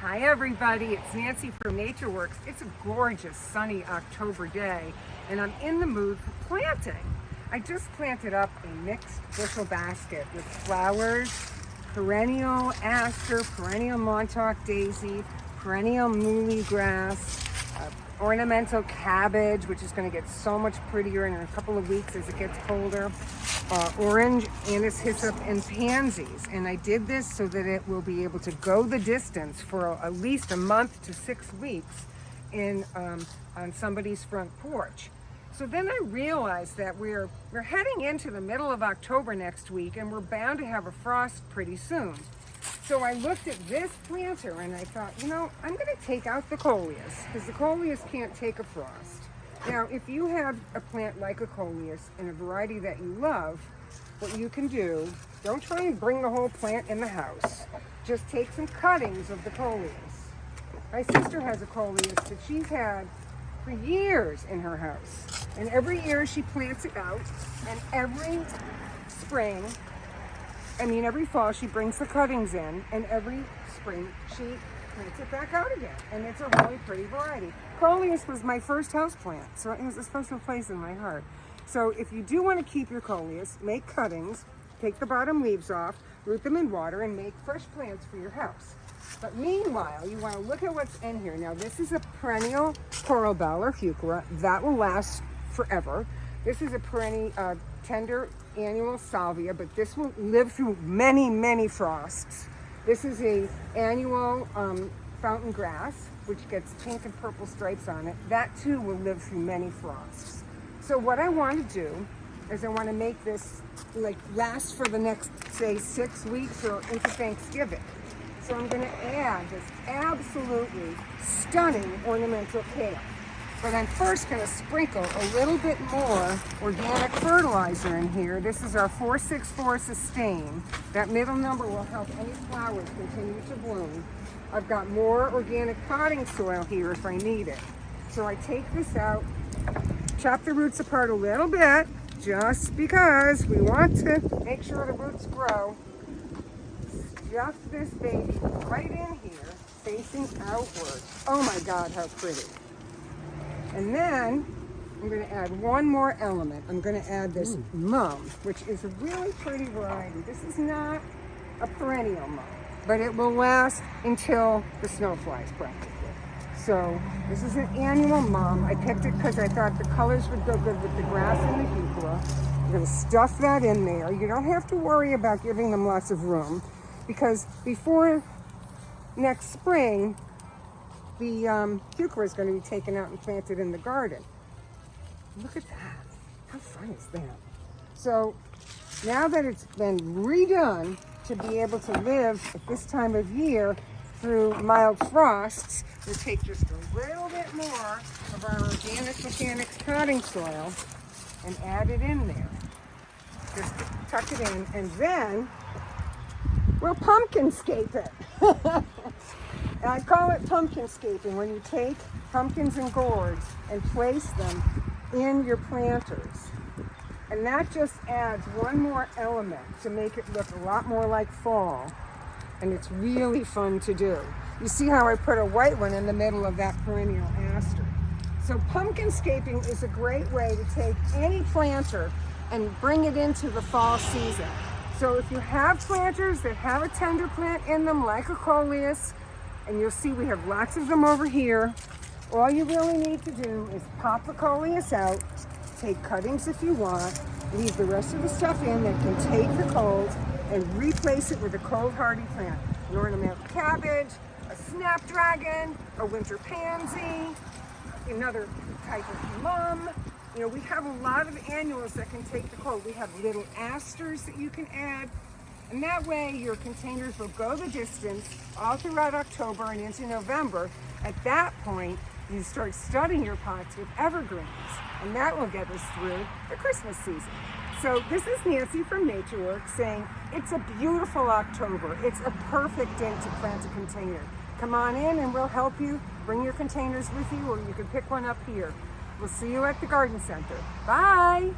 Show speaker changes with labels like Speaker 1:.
Speaker 1: Hi everybody, it's Nancy from NatureWorks. It's a gorgeous sunny October day and I'm in the mood for planting. I just planted up a mixed bushel basket with flowers, perennial aster, perennial Montauk daisy, perennial muhly grass, ornamental cabbage, which is going to get so much prettier in a couple of weeks as it gets colder, orange anise hyssop, and pansies. And I did this so that it will be able to go the distance for at least a month to 6 weeks on somebody's front porch. So then I realized that we're heading into the middle of October next week and we're bound to have a frost pretty soon. So I looked at this planter and I thought, I'm going to take out the coleus because the coleus can't take a frost. Now, if you have a plant like a coleus in a variety that you love, what you can do, don't try and bring the whole plant in the house. Just take some cuttings of the coleus. My sister has a coleus that she's had for years in her house. And every year she plants it out, and every fall she brings the cuttings in, and every spring she plants it back out again. And it's a really pretty variety. Coleus was my first house plant, so it has a special place in my heart. So if you do want to keep your coleus, make cuttings, take the bottom leaves off, root them in water, and make fresh plants for your house. But meanwhile, you want to look at what's in here. Now, this is a perennial coral bell or heuchera. That will last forever. This is a perennial tender annual salvia, but this will live through many, many frosts. This is a annual fountain grass, which gets pink and purple stripes on it. That too will live through many frosts. So what I want to do is I want to make this last for the next, say, 6 weeks or into Thanksgiving. So I'm going to add this absolutely stunning ornamental kale. But I'm first going to sprinkle a little bit more organic fertilizer in here. This is our 464 Sustain. That middle number will help any flowers continue to bloom. I've got more organic potting soil here if I need it. So I take this out, chop the roots apart a little bit, just because we want to make sure the roots grow. Stuff this baby right in here, facing outward. Oh my God, how pretty. And then I'm going to add one more element. I'm going to add this mum, which is a really pretty variety. This is not a perennial mum, but it will last until the snow flies practically. So this is an annual mum. I picked it because I thought the colors would go good with the grass and the heuchera. I'm going to stuff that in there. You don't have to worry about giving them lots of room because before next spring, the heuchera is going to be taken out and planted in the garden. Look at that. How fun is that? So now that it's been redone to be able to live at this time of year through mild frosts, we'll take just a little bit more of our organic mechanics potting soil and add it in there. Just tuck it in, and then we'll pumpkinscape it. And I call it pumpkinscaping when you take pumpkins and gourds and place them in your planters. And that just adds one more element to make it look a lot more like fall. And it's really fun to do. You see how I put a white one in the middle of that perennial aster. So pumpkinscaping is a great way to take any planter and bring it into the fall season. So if you have planters that have a tender plant in them, like a coleus, and you'll see we have lots of them over here, all you really need to do is pop the coleus out, take cuttings if you want, leave the rest of the stuff in that can take the cold, and replace it with a cold hardy plant. An ornamental cabbage, a snapdragon, a winter pansy, another type of mum. We have a lot of annuals that can take the cold. We have little asters that you can add. And that way your containers will go the distance all throughout October and into November. At that point, you start studding your pots with evergreens, and that will get us through the Christmas season. So this is Nancy from NatureWorks saying it's a beautiful October. It's a perfect day to plant a container. Come on in and we'll help you. Bring your containers with you, or you can pick one up here. We'll see you at the garden center. Bye.